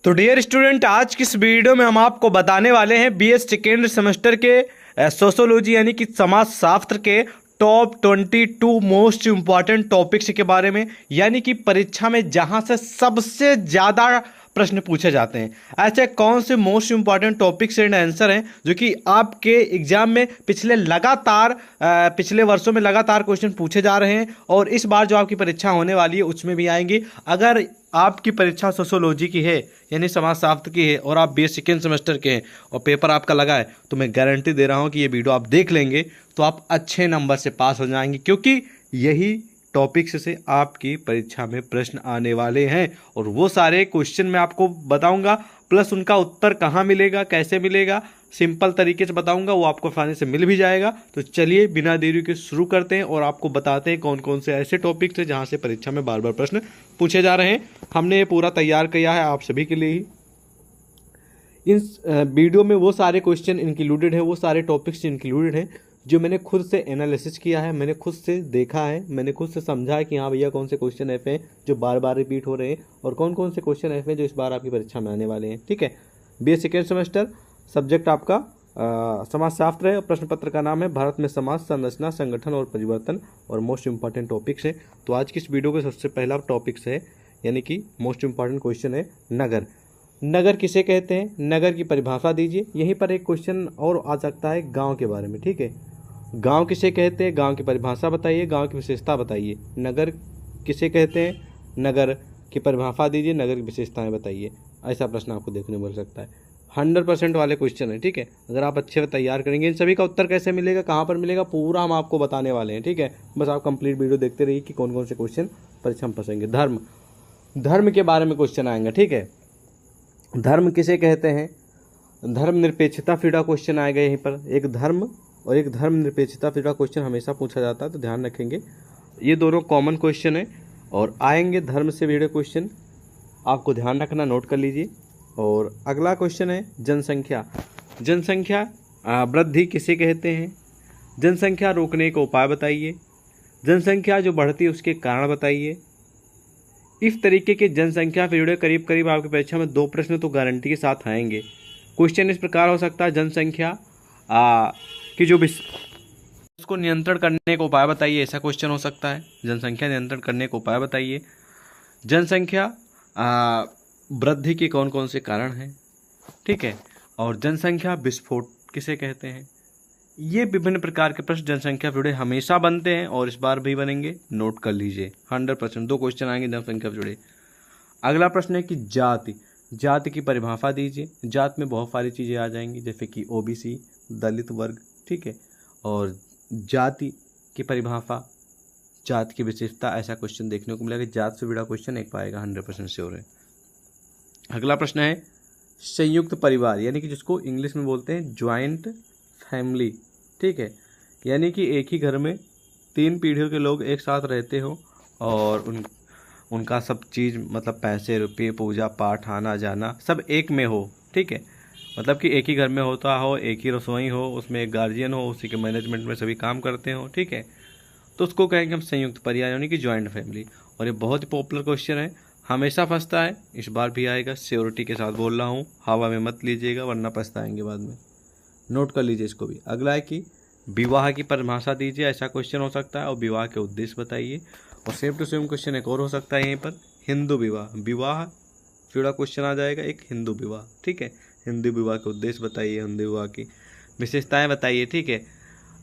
तो dear student, आज की इस वीडियो में हम आपको बताने वाले हैं बीएस सेकेंड सेमेस्टर के सोशोलॉजी यानी कि समाजशास्त्र के टॉप 22 मोस्ट इंपॉर्टेंट टॉपिक्स के बारे में, यानी कि परीक्षा में जहां से सबसे ज़्यादा प्रश्न पूछे जाते हैं। ऐसे कौन से most important topics and answer हैं जो कि आपके एग्जाम में पिछले वर्षों में लगातार क्वेश्चन पूछे जा रहे हैं और इस बार जो आपकी परीक्षा होने वाली है उसमें भी आएंगी। अगर आपकी परीक्षा सोशोलॉजी की है यानी समाजशास्त्र की है और आप बीएस सेकेंड सेमेस्टर के हैं और पेपर आपका लगा है, तो मैं गारंटी दे रहा हूं कि ये वीडियो आप देख लेंगे तो आप अच्छे नंबर से पास हो जाएंगे, क्योंकि यही टॉपिक्स से आपकी परीक्षा में प्रश्न आने वाले हैं और वो सारे क्वेश्चन मैं आपको बताऊंगा, प्लस उनका उत्तर कहाँ मिलेगा, कैसे मिलेगा, सिंपल तरीके से बताऊंगा, वो आपको आसानी से मिल भी जाएगा। तो चलिए बिना देरी के शुरू करते हैं और आपको बताते हैं कौन कौन से ऐसे टॉपिक्स हैं जहां से परीक्षा में बार बार प्रश्न पूछे जा रहे हैं। हमने ये पूरा तैयार किया है आप सभी के लिए ही। इस वीडियो में वो सारे क्वेश्चन इंक्लूडेड है, वो सारे टॉपिक्स इंक्लूडेड हैं जो मैंने खुद से एनालिसिस किया है, मैंने खुद से देखा है, मैंने खुद से समझा है कि हाँ भैया कौन से क्वेश्चन ऐसे हैं जो बार बार रिपीट हो रहे हैं और कौन कौन से क्वेश्चन ऐसे हैं जो इस बार आपकी परीक्षा में आने वाले हैं। ठीक है, बीएस सेकेंड सेमेस्टर, सब्जेक्ट आपका समाजशास्त्र है और प्रश्न पत्र का नाम है भारत में समाज संरचना, संगठन और परिवर्तन और मोस्ट इंपॉर्टेंट टॉपिक्स है। तो आज की इस वीडियो का सबसे पहला टॉपिक्स है यानी कि मोस्ट इंपॉर्टेंट क्वेश्चन है नगर। नगर किसे कहते हैं, नगर की परिभाषा दीजिए। यहीं पर एक क्वेश्चन और आ सकता है गांव के बारे में। ठीक है, गांव किसे कहते हैं, गांव की परिभाषा बताइए, गांव की विशेषता बताइए। नगर किसे कहते हैं, नगर की परिभाषा दीजिए, नगर की विशेषताएं बताइए। ऐसा प्रश्न आपको देखने को मिल सकता है। 100% वाले क्वेश्चन है। ठीक है, अगर आप अच्छे से तैयार करेंगे, इन सभी का उत्तर कैसे मिलेगा, कहाँ पर मिलेगा, पूरा हम आपको बताने वाले हैं। ठीक है, बस आप कंप्लीट वीडियो देखते रहिए कि कौन कौन से क्वेश्चन परीक्षा में फंसेंगे। धर्म के बारे में क्वेश्चन आएंगे। ठीक है, धर्म किसे कहते हैं, धर्म निरपेक्षता फीडा क्वेश्चन आएगा। यहीं पर एक धर्म और एक धर्म निरपेक्षता फीडा क्वेश्चन हमेशा पूछा जाता है, तो ध्यान रखेंगे। ये दोनों कॉमन क्वेश्चन है और आएंगे धर्म से भिड़े क्वेश्चन, आपको ध्यान रखना, नोट कर लीजिए। और अगला क्वेश्चन है जनसंख्या। जनसंख्या वृद्धि किसे कहते हैं, जनसंख्या रोकने का उपाय बताइए, जनसंख्या जो बढ़ती है उसके कारण बताइए। इस तरीके के जनसंख्या से जुड़े करीब करीब आपकी परीक्षा में 2 प्रश्न तो गारंटी के साथ आएंगे। क्वेश्चन इस प्रकार हो सकता है, जनसंख्या कि जो उसको नियंत्रण करने का उपाय बताइए, ऐसा क्वेश्चन हो सकता है। जनसंख्या नियंत्रण करने का उपाय बताइए। जनसंख्या वृद्धि के कौन कौन से कारण हैं। ठीक है, और जनसंख्या विस्फोट किसे कहते हैं। ये विभिन्न प्रकार के प्रश्न जनसंख्या जुड़े हमेशा बनते हैं और इस बार भी बनेंगे, नोट कर लीजिए। 100% 2 क्वेश्चन आएंगे जनसंख्या जुड़े। अगला प्रश्न है कि जाति, जाति की परिभाषा दीजिए। जात में बहुत सारी चीज़ें आ जाएंगी, जैसे कि ओबीसी, दलित वर्ग। ठीक है, और जाति की परिभाषा, जात की विशेषता, ऐसा क्वेश्चन देखने को मिलेगा। जात से जुड़ा क्वेश्चन एक पाएगा, 100% श्योर है। अगला प्रश्न है संयुक्त परिवार, यानी कि जिसको इंग्लिश में बोलते हैं ज्वाइंट फैमिली। ठीक है, यानी कि एक ही घर में 3 पीढ़ियों के लोग एक साथ रहते हो और उनका सब चीज़, मतलब पैसे रुपये, पूजा पाठ, आना जाना सब एक में हो। ठीक है, मतलब कि एक ही घर में होता हो, एक ही रसोई हो, उसमें एक गार्जियन हो, उसी के मैनेजमेंट में सभी काम करते हो। ठीक है, तो उसको कहेंगे हम संयुक्त परिवार यानी कि ज्वाइंट फैमिली। और ये बहुत ही पॉपुलर क्वेश्चन है, हमेशा फंसता है, इस बार भी आएगा, श्योरिटी के साथ बोल रहा हूँ, हवा में मत लीजिएगा वरना पछताएंगे बाद में। नोट कर लीजिए इसको भी। अगला है कि विवाह की परिभाषा दीजिए, ऐसा क्वेश्चन हो सकता है, और विवाह के उद्देश्य बताइए। और सेम टू सेम क्वेश्चन एक और हो सकता है यहीं पर, हिंदू विवाह, विवाह जुड़ा क्वेश्चन आ जाएगा, एक हिंदू विवाह। ठीक है, हिंदू विवाह के उद्देश्य बताइए, हिंदू विवाह की विशेषताएं बताइए। ठीक है,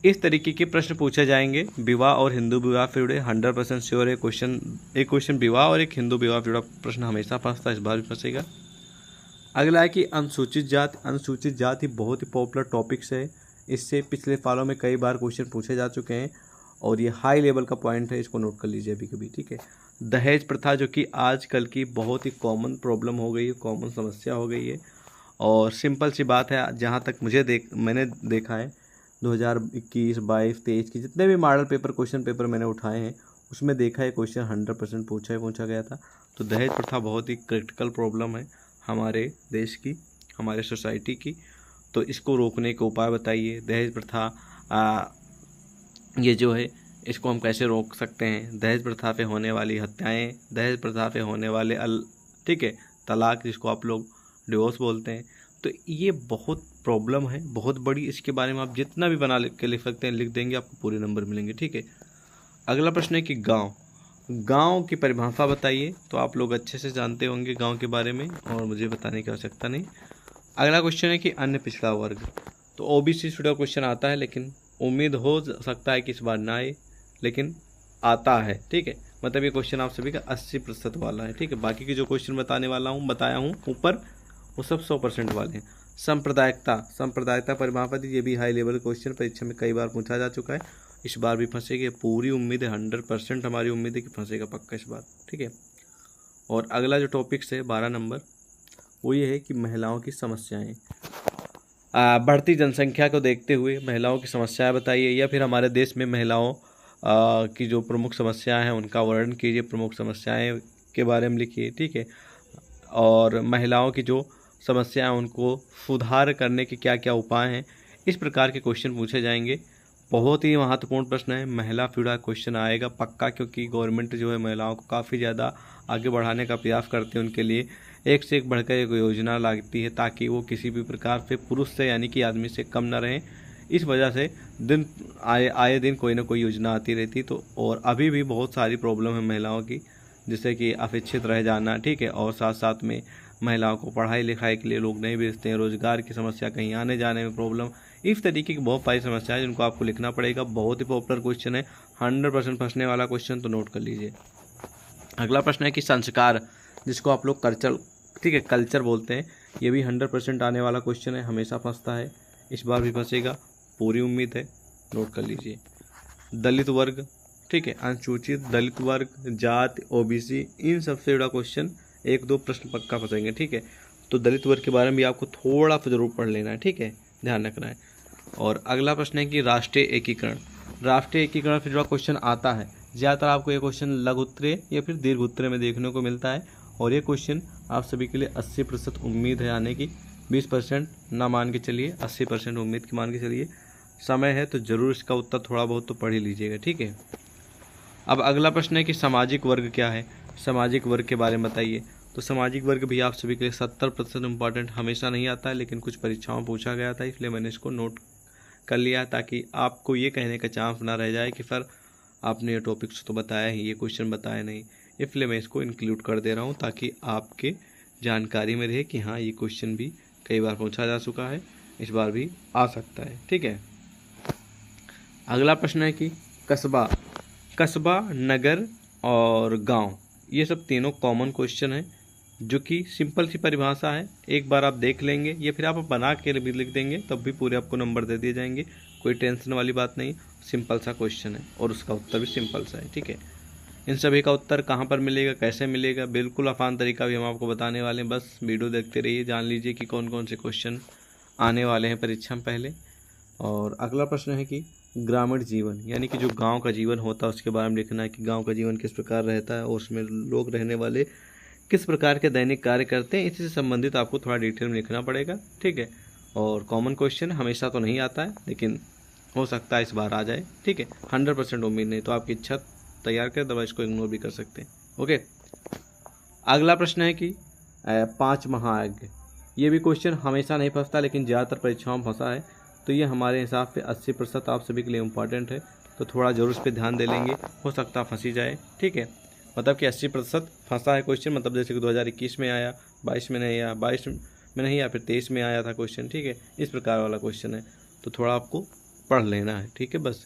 इस तरीके के प्रश्न पूछे जाएंगे विवाह और हिंदू विवाह से जुड़े। 100% श्योर है क्वेश्चन, एक क्वेश्चन विवाह और एक हिंदू विवाह से जुड़ा प्रश्न हमेशा फंसता है, इस बार भी फंसेगा। अगला है कि अनुसूचित जाति। अनुसूचित जाति बहुत ही पॉपुलर टॉपिक्स है, इससे पिछले सालों में कई बार क्वेश्चन पूछे जा चुके हैं और ये हाई लेवल का पॉइंट है, इसको नोट कर लीजिए अभी कभी। ठीक है, दहेज प्रथा जो कि आजकल की बहुत ही कॉमन प्रॉब्लम हो गई है, कॉमन समस्या हो गई है। और सिंपल सी बात है, जहाँ तक मैंने देखा है 2021, 22, 23 की जितने भी मॉडल पेपर, क्वेश्चन पेपर मैंने उठाए हैं, उसमें देखा है क्वेश्चन 100% पूछा गया था। तो दहेज प्रथा बहुत ही क्रिटिकल प्रॉब्लम है हमारे देश की, हमारे सोसाइटी की। तो इसको रोकने के उपाय बताइए। दहेज प्रथा ये जो है इसको हम कैसे रोक सकते हैं, दहेज प्रथा पे होने वाली हत्याएं, दहेज प्रथा पे होने वाले ठीक है, तलाक जिसको आप लोग डिवोर्स बोलते हैं। तो ये बहुत प्रॉब्लम है, बहुत बड़ी। इसके बारे में आप जितना भी बना के लिख सकते हैं लिख देंगे, आपको पूरे नंबर मिलेंगे, ठीक है। अगला प्रश्न है कि गांव की परिभाषा बताइए। तो आप लोग अच्छे से जानते होंगे गांव के बारे में और मुझे बताने की आवश्यकता नहीं। अगला क्वेश्चन है कि अन्य पिछड़ा वर्ग। तो ओबीसी से जुड़ा क्वेश्चन आता है, लेकिन उम्मीद हो सकता है कि इस बार ना आए, लेकिन आता है, ठीक है। मतलब ये क्वेश्चन आप सभी का 80% वाला है, ठीक है। बाकी के जो क्वेश्चन बताया हूँ ऊपर, वो सब 100% वाले हैं। सांप्रदायिकता परिभाषा दी, ये भी हाई लेवल क्वेश्चन परीक्षा में कई बार पूछा जा चुका है, इस बार भी फंसेगी। पूरी उम्मीद है, 100% हमारी उम्मीद है कि फंसेगा पक्का इस बार, ठीक है। और अगला जो टॉपिक्स है 12 नंबर, वो ये है कि महिलाओं की समस्याएं। बढ़ती जनसंख्या को देखते हुए महिलाओं की समस्याएं बताइए, या फिर हमारे देश में महिलाओं की जो प्रमुख समस्याएं हैं उनका वर्णन कीजिए, प्रमुख समस्याएं के बारे में लिखिए, ठीक है। और महिलाओं की जो समस्याएं उनको सुधार करने के क्या क्या उपाय हैं, इस प्रकार के क्वेश्चन पूछे जाएंगे। बहुत ही महत्वपूर्ण प्रश्न है, महिला पीड़ा क्वेश्चन आएगा पक्का, क्योंकि गवर्नमेंट जो है महिलाओं को काफ़ी ज़्यादा आगे बढ़ाने का प्रयास करती है। उनके लिए एक से एक बढ़कर एक योजना लागती है, ताकि वो किसी भी प्रकार से पुरुष से यानी कि आदमी से कम ना रहें। इस वजह से आए दिन कोई ना कोई योजना आती रहती। तो और अभी भी बहुत सारी प्रॉब्लम है महिलाओं की, जैसे कि अशिक्षित रह जाना, ठीक है। और साथ साथ में महिलाओं को पढ़ाई लिखाई के लिए लोग नहीं भेजते हैं, रोजगार की समस्या, कहीं आने जाने में प्रॉब्लम, इस तरीके की बहुत सारी समस्याएं जिनको आपको लिखना पड़ेगा। बहुत ही पॉपुलर क्वेश्चन है, 100% फंसने वाला क्वेश्चन, तो नोट कर लीजिए। अगला प्रश्न है कि संस्कार, जिसको आप लोग कल्चर, ठीक है, कल्चर बोलते हैं, ये भी 100% आने वाला क्वेश्चन है, हमेशा फंसता है, इस बार भी फंसेगा, पूरी उम्मीद है, नोट कर लीजिए। दलित वर्ग, ठीक है, अनुसूचित दलित वर्ग, जाति, ओबीसी, इन सबसे जुड़ा क्वेश्चन 1-2 प्रश्न पक्का फंसेंगे, ठीक है। तो दलित वर्ग के बारे में भी आपको थोड़ा सा जरूर पढ़ लेना है, ठीक है, ध्यान रखना है। और अगला प्रश्न है कि राष्ट्रीय एकीकरण से जुड़ा क्वेश्चन आता है। ज़्यादातर आपको ये क्वेश्चन लघु उत्तरीय या फिर दीर्घ उत्तरीय में देखने को मिलता है, और ये क्वेश्चन आप सभी के लिए 80% उम्मीद है आने की। 20% ना मान के चलिए, 80% उम्मीद की मान के चलिए। समय है तो जरूर इसका उत्तर थोड़ा बहुत तो पढ़ ही लीजिएगा, ठीक है। अब अगला प्रश्न है कि सामाजिक वर्ग क्या है, सामाजिक वर्ग के बारे में बताइए। तो सामाजिक वर्ग भी आप सभी के लिए 70% इम्पॉर्टेंट, हमेशा नहीं आता है, लेकिन कुछ परीक्षाओं में पूछा गया था, इसलिए मैंने इसको नोट कर लिया, ताकि आपको ये कहने का चांस ना रह जाए कि सर आपने ये टॉपिक्स तो बताया ही, ये क्वेश्चन बताया नहीं। इसलिए मैं इसको इंक्लूड कर दे रहा हूँ, ताकि आपके जानकारी में रहे कि हाँ ये क्वेश्चन भी कई बार पूछा जा चुका है, इस बार भी आ सकता है, ठीक है। अगला प्रश्न है कि कस्बा, नगर और गांव, ये सब तीनों कॉमन क्वेश्चन है, जो कि सिंपल सी परिभाषा है, एक बार आप देख लेंगे या फिर आप बना के भी लिख देंगे, तब भी पूरे आपको नंबर दे दिए जाएंगे, कोई टेंशन वाली बात नहीं। सिंपल सा क्वेश्चन है और उसका उत्तर भी सिंपल सा है, ठीक है। इन सभी का उत्तर कहाँ पर मिलेगा, कैसे मिलेगा, बिल्कुल आसान तरीका भी हम आपको बताने वाले हैं, बस वीडियो देखते रहिए, जान लीजिए कि कौन कौन से क्वेश्चन आने वाले हैं परीक्षा में पहले। और अगला प्रश्न है कि ग्रामीण जीवन, यानी कि जो गांव का जीवन होता है उसके बारे में लिखना है, कि गांव का जीवन किस प्रकार रहता है और उसमें लोग रहने वाले किस प्रकार के दैनिक कार्य करते हैं, इससे संबंधित आपको थोड़ा डिटेल में लिखना पड़ेगा, ठीक है। और कॉमन क्वेश्चन हमेशा तो नहीं आता है, लेकिन हो सकता है इस बार आ जाए, ठीक है। 100% उम्मीद नहीं, तो आपकी इच्छा तैयार करें, दवा इसको इग्नोर भी कर सकते हैं, ओके। अगला प्रश्न है कि 5 महायज्ञ, ये भी क्वेश्चन हमेशा नहीं फंसता, लेकिन ज़्यादातर परीक्षाओं में फंसा है। तो ये हमारे हिसाब से 80% आप सभी के लिए इम्पॉर्टेंट है, तो थोड़ा जरूर इस पर ध्यान दे लेंगे, हो सकता है फंसी जाए, ठीक है। मतलब कि 80% फंसा है क्वेश्चन, मतलब जैसे कि 2021 में आया, 22 में नहीं आया, 22 में नहीं आया, फिर 23 में आया था क्वेश्चन, ठीक है, इस प्रकार वाला क्वेश्चन है। तो थोड़ा आपको पढ़ लेना है, ठीक है, बस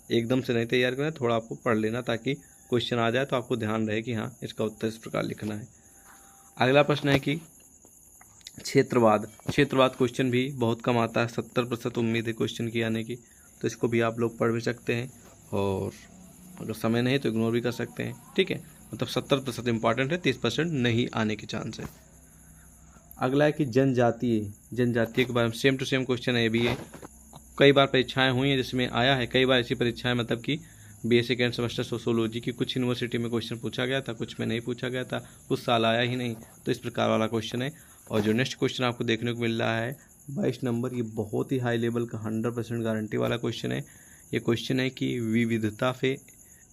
एकदम से नहीं तैयार करना है, थोड़ा आपको पढ़ लेना, ताकि क्वेश्चन आ जाए तो आपको ध्यान रहे कि हाँ इसका उत्तर इस प्रकार लिखना है। अगला प्रश्न है कि क्षेत्रवाद क्वेश्चन भी बहुत कम आता है, 70% उम्मीद है क्वेश्चन की आने की, तो इसको भी आप लोग पढ़ भी सकते हैं, और अगर समय नहीं तो इग्नोर भी कर सकते हैं, ठीक है। मतलब 70% इंपॉर्टेंट है, 30% नहीं आने के चांस है। अगला है कि जनजातीय के बारे में सेम टू सेम क्वेश्चन है, ये भी है, कई बार परीक्षाएं हुई हैं जिसमें आया है, कई बार ऐसी परीक्षाएं, मतलब कि BA सेकेंड सेमेस्टर सोशियोलॉजी की कुछ यूनिवर्सिटी में क्वेश्चन पूछा गया था, कुछ में नहीं पूछा गया था, कुछ साल आया ही नहीं, तो इस प्रकार वाला क्वेश्चन है। और जो नेक्स्ट क्वेश्चन आपको देखने को मिल रहा है 22 नंबर, ये बहुत ही हाई लेवल का 100% गारंटी वाला क्वेश्चन है। ये क्वेश्चन है कि विविधता से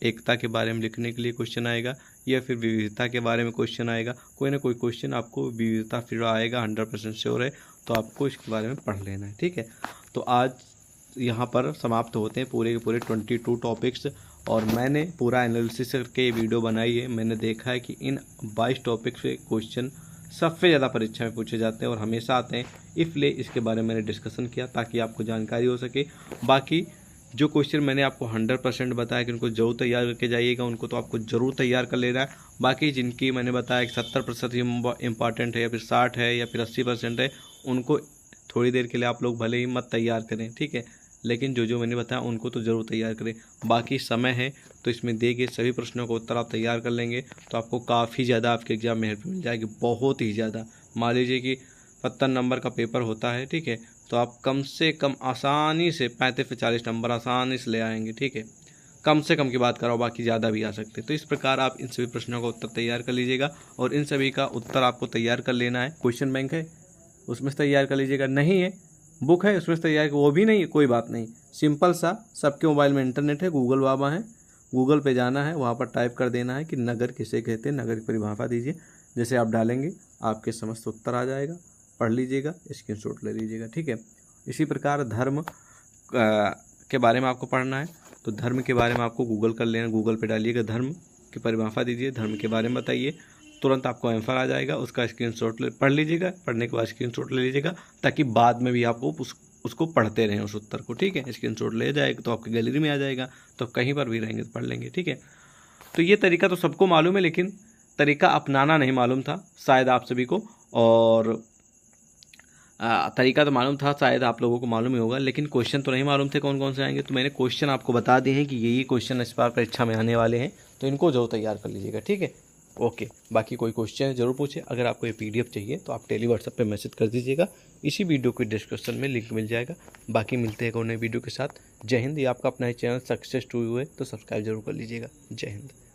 एकता के बारे में लिखने के लिए क्वेश्चन आएगा, या फिर विविधता के बारे में क्वेश्चन आएगा, कोई ना कोई क्वेश्चन आपको विविधता फिर आएगा, 100% श्योर है। तो आपको इसके बारे में पढ़ लेना है, ठीक है। तो आज यहाँ पर समाप्त होते हैं पूरे के पूरे 22 टॉपिक्स, और मैंने पूरा एनालिसिस करके ये वीडियो बनाई है। मैंने देखा है कि इन 22 टॉपिक्स से क्वेश्चन सबसे ज़्यादा परीक्षा में पूछे जाते हैं और हमेशा आते हैं, इसलिए इसके बारे में मैंने डिस्कशन किया ताकि आपको जानकारी हो सके। बाकी जो क्वेश्चन मैंने आपको 100% बताया कि उनको जरूर तैयार करके जाइएगा, उनको तो आपको ज़रूर तैयार कर लेना है। बाकी जिनकी मैंने बताया कि 70% इंपॉर्टेंट है या फिर 60 है या फिर 80% है, उनको थोड़ी देर के लिए आप लोग भले ही मत तैयार करें, ठीक है, लेकिन जो मैंने बताया उनको तो ज़रूर तैयार करें। बाकी समय है तो इसमें दिए गए सभी प्रश्नों का उत्तर आप तैयार कर लेंगे तो आपको काफ़ी ज़्यादा आपके एग्जाम में हेल्प मिल जाएगी, बहुत ही ज़्यादा। मान लीजिए कि 70 नंबर का पेपर होता है, ठीक है, तो आप कम से कम आसानी से 35 से 40 नंबर आसानी से ले आएंगे, ठीक है। कम से कम की बात करो, बाकी ज़्यादा भी आ सकते हैं। तो इस प्रकार आप इन सभी प्रश्नों का उत्तर तैयार कर लीजिएगा और इन सभी का उत्तर आपको तैयार कर लेना है। क्वेश्चन बैंक है उसमें से तैयार कर लीजिएगा, नहीं है बुक है उसमें से तैयार, वो भी नहीं है कोई बात नहीं, सिंपल सा सबके मोबाइल में इंटरनेट है, गूगल बाबा है, गूगल पे जाना है, वहाँ पर टाइप कर देना है कि नगर किसे कहते हैं, नगर की परिभाषा दीजिए। जैसे आप डालेंगे आपके समस्त उत्तर आ जाएगा, पढ़ लीजिएगा, स्क्रीनशॉट ले लीजिएगा, ठीक है। इसी प्रकार धर्म के बारे में आपको पढ़ना है तो धर्म के बारे में आपको गूगल कर लेना, गूगल पे डालिएगा धर्म की परिभाषा दीजिए, धर्म के बारे में बताइए, तुरंत आपको आंसर आ जाएगा। उसका स्क्रीनशॉट पढ़ लीजिएगा, पढ़ने के बाद स्क्रीनशॉट ले लीजिएगा ताकि बाद में भी आपको उसको पढ़ते रहें उस उत्तर को, ठीक है। स्क्रीनशॉट ले जाएगा तो आपकी गैलरी में आ जाएगा, तो कहीं पर भी रहेंगे तो पढ़ लेंगे, ठीक है। तो ये तरीका तो सबको मालूम है, लेकिन तरीका अपनाना नहीं मालूम था शायद आप सभी को, और तरीका तो मालूम था, शायद आप लोगों को मालूम ही होगा, लेकिन क्वेश्चन तो नहीं मालूम थे कौन कौन से आएंगे। तो मैंने क्वेश्चन आपको बता दिए हैं कि यही क्वेश्चन इस बार परीक्षा में आने वाले हैं, तो इनको जरूर तैयार कर लीजिएगा, ठीक है। ओके, बाकी कोई क्वेश्चन जरूर पूछे। अगर आपको ये PDF चाहिए तो आप टेली व्हाट्सएप पे मैसेज कर दीजिएगा, इसी वीडियो के डिस्क्रिप्शन में लिंक मिल जाएगा। बाकी मिलते हैं एक और नए वीडियो के साथ। जय हिंद। ये आपका अपना ही चैनल सक्सेस टू यू है, तो सब्सक्राइब जरूर कर लीजिएगा। जय हिंद।